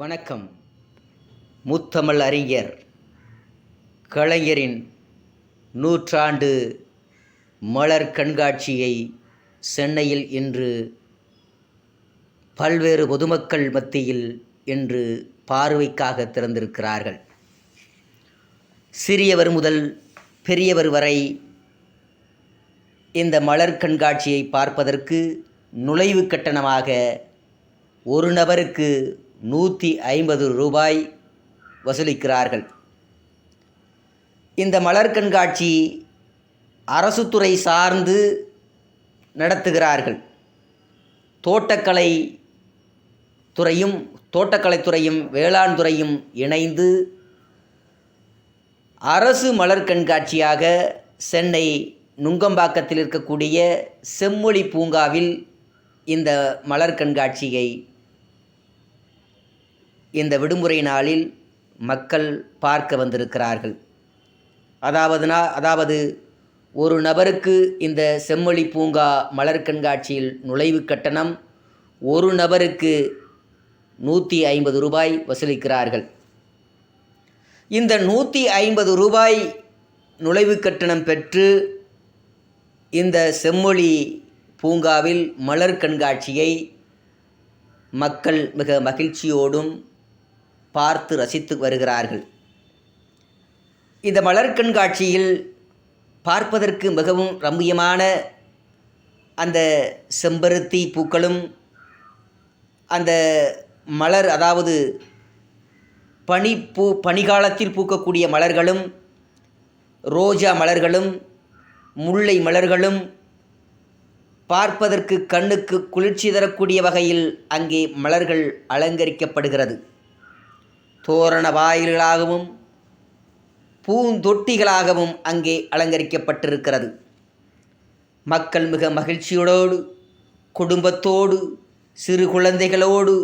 வணக்கம். முத்தமிழ் அறிஞர் கலைஞரின் நூற்றாண்டு மலர் கண்காட்சியை சென்னையில் இன்று பல்வேறு பொதுமக்கள் மத்தியில் இன்று பார்வைக்காக திறந்திருக்கிறார்கள். சிறியவர் முதல் பெரியவர் வரை இந்த மலர் கண்காட்சியை பார்ப்பதற்கு நுழைவு கட்டணமாக ஒரு நபருக்கு 150 ரூபாய் வசூலிக்கிறார்கள். இந்த மலர் கண்காட்சி அரசு துறை சார்ந்து நடத்துகிறார்கள். தோட்டக்கலைத்துறையும் வேளாண் துறையும் இணைந்து அரசு மலர் கண்காட்சியாக சென்னை நுங்கம்பாக்கத்தில் இருக்கக்கூடிய செம்மொழி பூங்காவில் இந்த மலர் கண்காட்சியை இந்த விடுமுறை நாளில் மக்கள் பார்க்க வந்திருக்கிறார்கள். அதாவது ஒரு நபருக்கு இந்த செம்மொழி பூங்கா மலர் கண்காட்சியில் நுழைவு கட்டணம் ஒரு நபருக்கு 150 ரூபாய் வசூலிக்கிறார்கள். இந்த 150 ரூபாய் நுழைவு கட்டணம் பெற்று இந்த செம்மொழி பூங்காவில் மலர் கண்காட்சியை மக்கள் மிக மகிழ்ச்சியோடும் பார்த்து ரசித்து வருகிறார்கள். இந்த மலர் கண்காட்சியில் பார்ப்பதற்கு மிகவும் ரம்மியமான அந்த செம்பருத்தி பூக்களும் அந்த மலர் பனிகாலத்தில் பூக்கக்கூடிய மலர்களும் ரோஜா மலர்களும் முல்லை மலர்களும் பார்ப்பதற்கு கண்ணுக்கு குளிர்ச்சி தரக்கூடிய வகையில் அங்கே மலர்கள் அலங்கரிக்கப்படுகிறது. தோரண வாயில்களாகவும் பூந்தொட்டிகளாகவும் அங்கே அலங்கரிக்கப்பட்டிருக்கிறது. மக்கள் மிக மகிழ்ச்சியோடு குடும்பத்தோடு சிறு குழந்தைகளோடு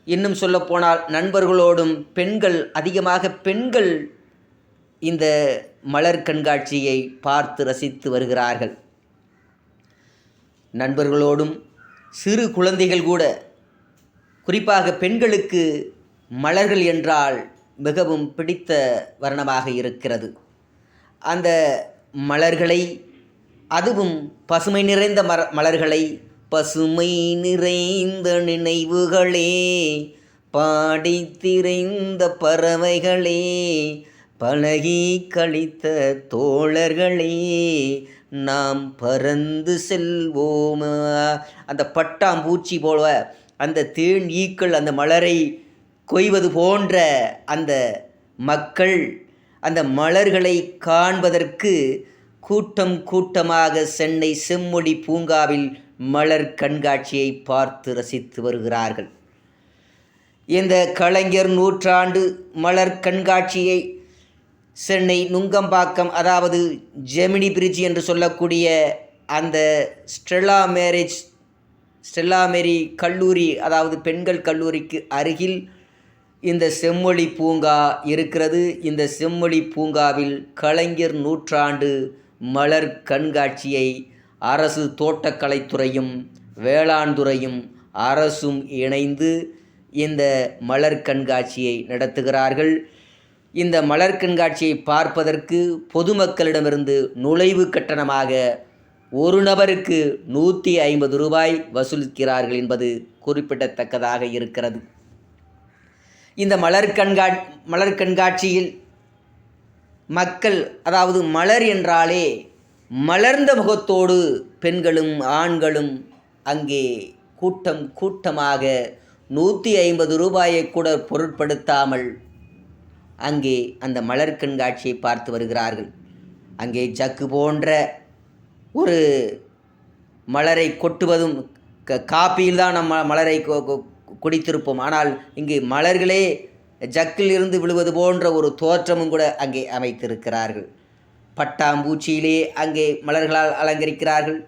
இன்னும் சொல்லப்போனால் நண்பர்களோடும் அதிகமாக பெண்கள் இந்த மலர் கண்காட்சியை பார்த்து ரசித்து வருகிறார்கள். நண்பர்களோடும் சிறு குழந்தைகள் கூட, குறிப்பாக பெண்களுக்கு மலர்கள் என்றால் மிகவும் பிடித்த வர்ணமாக இருக்கிறது. அந்த மலர்களை, அதுவும் பசுமை நிறைந்த மலர்களை, பசுமை நிறைந்த நினைவுகளே, பாடித்திரைந்த பறவைகளே, பழகி கழித்த தோழர்களே, நாம் பறந்து செல்வோமா, அந்த பட்டாம்பூச்சி போல அந்த தேன் ஈக்கள் அந்த மலரை கொய்வது போன்ற அந்த மக்கள் அந்த மலர்களை காண்பதற்கு கூட்டமாக சென்னை செம்மொழி பூங்காவில் மலர் கண்காட்சியை பார்த்து ரசித்து வருகிறார்கள். இந்த கலைஞர் நூற்றாண்டு மலர் கண்காட்சியை சென்னை நுங்கம்பாக்கம், அதாவது ஜெமினி பிரிட்ஜ் என்று சொல்லக்கூடிய அந்த ஸ்டெல்லா மேரி கல்லூரி, அதாவது பெண்கள் கல்லூரிக்கு அருகில் இந்த செம்மொழி பூங்கா இருக்கிறது. இந்த செம்மொழி பூங்காவில் கலைஞர் நூற்றாண்டு மலர் கண்காட்சியை அரசு தோட்டக்கலைத்துறையும் வேளாண் துறையும் அரசும் இணைந்து இந்த மலர் கண்காட்சியை நடத்துகிறார்கள். இந்த மலர் கண்காட்சியை பார்ப்பதற்கு பொதுமக்களிடமிருந்து நுழைவு கட்டணமாக ஒரு நபருக்கு 150 ரூபாய் வசூலிக்கிறார்கள் என்பது குறிப்பிடத்தக்கதாக இருக்கிறது. இந்த மலர் கண்காட்சியில் மக்கள், அதாவது மலர் என்றாலே மலர்ந்த முகத்தோடு பெண்களும் ஆண்களும் அங்கே கூட்டமாக 150 ரூபாயை கூட பொருட்படுத்தாமல் அங்கே அந்த மலர் கண்காட்சியை பார்த்து வருகிறார்கள். அங்கே ஜக்கு போன்ற ஒரு மலரை கொட்டுவதும், காப்பியில் தான் நம்ம மலரை குடித்திருப்போம். ஆனால் இங்கு மலர்களே ஜக்கில் இருந்து விழுவது போன்ற ஒரு தோற்றமும் கூட அங்கே அமைத்திருக்கிறார்கள். பட்டாம்பூச்சியிலே அங்கே மலர்களால் அலங்கரிக்கிறார்கள்.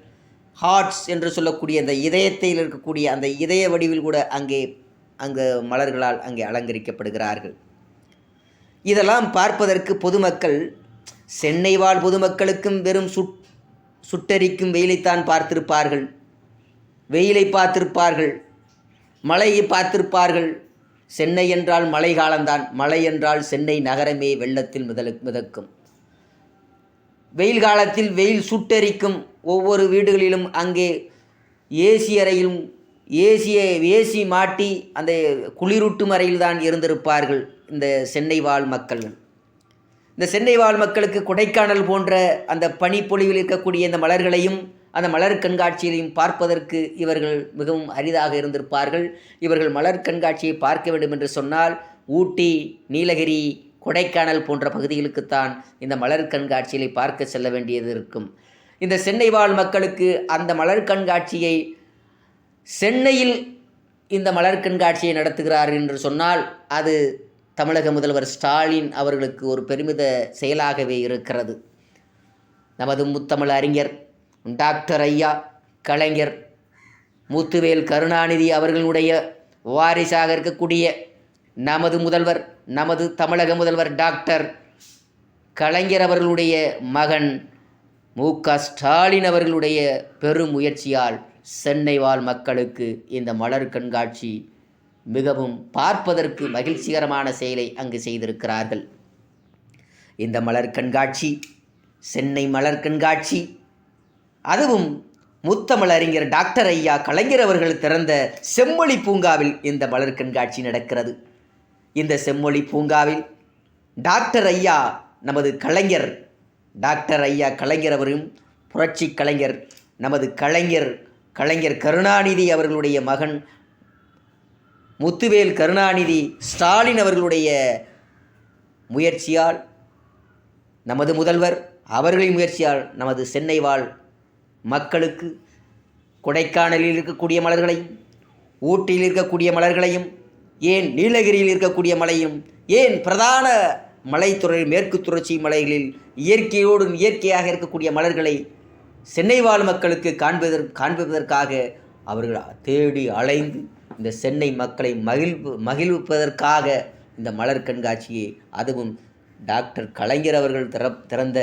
ஹார்ட்ஸ் என்று சொல்லக்கூடிய அந்த இதயத்தில் இருக்கக்கூடிய அந்த இதய வடிவில் கூட அங்கே மலர்களால் அங்கே அலங்கரிக்கப்படுகிறார்கள். இதெல்லாம் பார்ப்பதற்கு பொதுமக்கள், சென்னை வாழ் பொதுமக்களுக்கும் வெறும் சுட்டெரிக்கும் வெயிலைத்தான் பார்த்திருப்பார்கள், மழையை பார்த்திருப்பார்கள், சென்னை என்றால் மழை காலம்தான். மழை என்றால் சென்னை நகரமே வெள்ளத்தில் மிதக்கும். வெயில் காலத்தில் வெயில் சுட்டெரிக்கும். ஒவ்வொரு வீடுகளிலும் அங்கே ஏசி அறையிலும் ஏசி மாட்டி அந்த குளிரூட்டும் அறையில் தான் இருந்திருப்பார்கள் இந்த சென்னை வாழ் மக்கள். இந்த சென்னை வாழ் மக்களுக்கு கொடைக்கானல் போன்ற அந்த பனிப்பொழிவில் இருக்கக்கூடிய இந்த மலர்களையும் அந்த மலர் கண்காட்சியையும் பார்ப்பதற்கு இவர்கள் மிகவும் அரிதாக இருந்திருப்பார்கள். இவர்கள் மலர் கண்காட்சியை பார்க்க வேண்டும் என்று சொன்னால் ஊட்டி, நீலகிரி, கொடைக்கானல் போன்ற பகுதிகளுக்குத்தான் இந்த மலர் கண்காட்சியை பார்க்க செல்ல வேண்டியது இருக்கும். இந்த சென்னை வாழ் மக்களுக்கு அந்த மலர் கண்காட்சியை சென்னையில் இந்த மலர் கண்காட்சியை நடத்துகிறார்கள் என்று சொன்னால் அது தமிழக முதல்வர் ஸ்டாலின் அவர்களுக்கு ஒரு பெருமித செயலாகவே இருக்கிறது. நமது முத்தமிழ் அறிஞர் டாக்டர் ஐயா கலைஞர் முத்துவேல் கருணாநிதி அவர்களுடைய வாரிசாக இருக்கக்கூடிய நமது முதல்வர், நமது தமிழக முதல்வர் டாக்டர் கலைஞர் அவர்களுடைய மகன் மு.க. ஸ்டாலின் அவர்களுடைய பெரும் முயற்சியால் சென்னை வாழ் மக்களுக்கு இந்த மலர் கண்காட்சி மிகவும் பார்ப்பதற்கு மகிழ்ச்சிகரமான செயலை அங்கு செய்திருக்கிறார்கள். இந்த மலர் கண்காட்சி, சென்னை மலர் கண்காட்சி, அதுவும் முத்தமிழ் அறிஞர் டாக்டர் ஐயா கலைஞர் அவர்கள் திறந்த செம்மொழி பூங்காவில் இந்த மலர் கண்காட்சி நடக்கிறது. இந்த செம்மொழி பூங்காவில் டாக்டர் ஐயா நமது கலைஞர் டாக்டர் ஐயா கலைஞர் அவரும் புரட்சி கலைஞர் நமது கலைஞர் கருணாநிதி அவர்களுடைய மகன் முத்துவேல் கருணாநிதி ஸ்டாலின் அவர்களுடைய முயற்சியால், நமது முதல்வர் அவர்களின் முயற்சியால் நமது சென்னை வாழ் மக்களுக்கு கொடைக்கானலில் இருக்கக்கூடிய மலர்களையும், ஊட்டியில் இருக்கக்கூடிய மலர்களையும், ஏன் நீலகிரியில் இருக்கக்கூடிய மலையும், ஏன் பிரதான மலைத்துறை மேற்கு தொடர்ச்சி மலைகளில் இயற்கையாக இருக்கக்கூடிய மலர்களை சென்னை வாழ் மக்களுக்கு காண்பிப்பதற்காக அவர்கள் தேடி அலைந்து இந்த சென்னை மக்களை மகிழ்விப்பதற்காக இந்த மலர் கண்காட்சியை, அதுவும் டாக்டர் கலைஞர் அவர்கள் திறந்த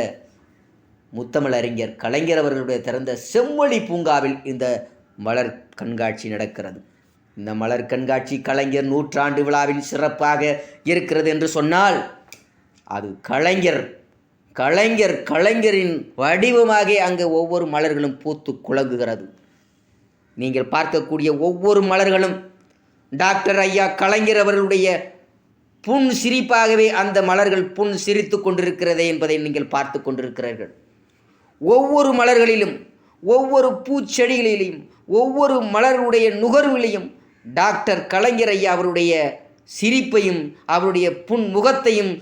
முத்தமிழ் அறிஞர் கலைஞர் அவர்களுடைய திறந்த செம்மொழி பூங்காவில் இந்த மலர் கண்காட்சி நடக்கிறது. இந்த மலர் கண்காட்சி கலைஞர் நூற்றாண்டு விழாவில் சிறப்பாக இருக்கிறது என்று சொன்னால் அது கலைஞரின் வடிவமாக அங்கே ஒவ்வொரு மலர்களும் பூத்து குலங்குகிறது. நீங்கள் பார்க்கக்கூடிய ஒவ்வொரு மலர்களும் டாக்டர் ஐயா கலைஞர் அவர்களுடைய புன் சிரிப்பாகவே அந்த மலர்கள் புன் சிரித்து கொண்டிருக்கிறதே என்பதை நீங்கள் பார்த்து கொண்டிருக்கிறீர்கள். ஒவ்வொரு மலர்களிலும், ஒவ்வொரு பூச்செடிகளிலும், ஒவ்வொரு மலர்களுடைய நுகர்விலையும் டாக்டர் கலைஞர் ஐயா அவருடைய சிரிப்பையும் அவருடைய புன் முகத்தையும்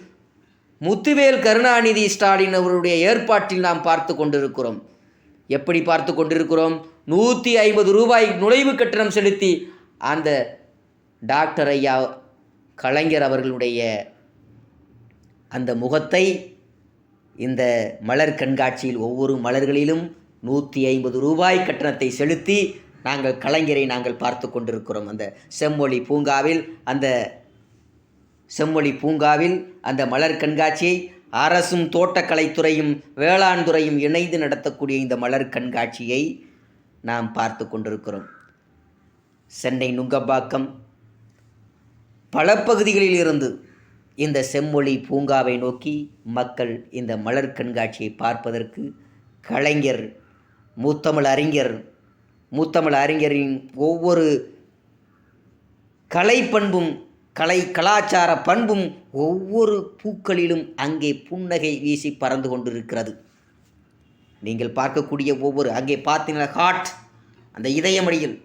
முத்துவேல் கருணாநிதி ஸ்டாலின் அவருடைய ஏற்பாட்டில் நாம் பார்த்து கொண்டிருக்கிறோம். எப்படி பார்த்து கொண்டிருக்கிறோம்? 150 ரூபாய் நுழைவு கட்டணம் செலுத்தி அந்த டாக்டர் ஐயா கலைஞர் அவர்களுடைய அந்த முகத்தை இந்த மலர் கண்காட்சியில் ஒவ்வொரு மலர்களிலும் 150 ரூபாய் கட்டணத்தை செலுத்தி நாங்கள் கலைஞரை பார்த்து கொண்டிருக்கிறோம். அந்த செம்மொழி பூங்காவில் அந்த மலர் கண்காட்சியை அரசும் தோட்டக்கலைத்துறையும் வேளாண் துறையும் இணைந்து நடத்தக்கூடிய இந்த மலர் கண்காட்சியை நாம் பார்த்து கொண்டிருக்கிறோம். சென்னை நுங்கம்பாக்கம் பல பகுதிகளில் இருந்து இந்த செம்மொழி பூங்காவை நோக்கி மக்கள் இந்த மலர் கண்காட்சியை பார்ப்பதற்கு கலைஞர் முத்தமிழ் அறிஞரின் ஒவ்வொரு கலைப்பண்பும் கலாச்சார பண்பும் ஒவ்வொரு பூக்களிலும் அங்கே புன்னகை வீசி பறந்து கொண்டிருக்கிறது. நீங்கள் பார்க்கக்கூடிய ஒவ்வொரு அங்கே பார்த்தீங்கன்னா ஹார்ட், அந்த இதயமடியில்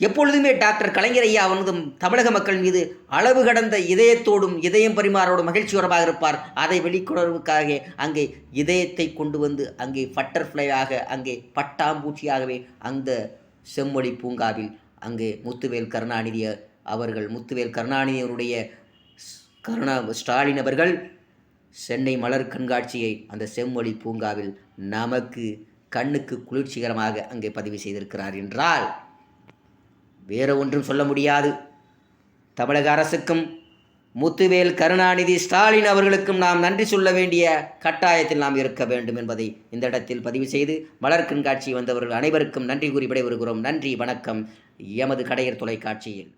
எப்பொழுதுமே டாக்டர் கலைஞர் ஐயா அவனது தமிழக மக்கள் மீது அளவு கடந்த இதயத்தோடும் இதயம் பரிமாறோடும் மகிழ்ச்சியோரமாக இருப்பார். அதை வெளிக்கொணர்வுக்காக அங்கே இதயத்தை கொண்டு வந்து அங்கே பட்டர்ஃப்ளையாக, அங்கே பட்டாம்பூச்சியாகவே அந்த செம்மொழி பூங்காவில் அங்கே முத்துவேல் கருணாநிதியவருடைய ஸ்டாலின் அவர்கள் சென்னை மலர் கண்காட்சியை அந்த செம்மொழி பூங்காவில் நமக்கு கண்ணுக்கு குளிர்ச்சிகரமாக அங்கே பதிவு செய்திருக்கிறார் என்றால் வேறு ஒன்றும் சொல்ல முடியாது. தமிழக அரசுக்கும் முத்துவேல் கருணாநிதி ஸ்டாலின் அவர்களுக்கும் நாம் நன்றி சொல்ல வேண்டிய கட்டாயத்தில் நாம் இருக்க வேண்டும் என்பதை இந்த இடத்தில் பதிவு செய்து மலர் கண்காட்சி வந்தவர்கள் அனைவருக்கும் நன்றி கூறி விடைபெறுகிறோம். நன்றி, வணக்கம். எமது கடையர் தொலைக்காட்சியில்.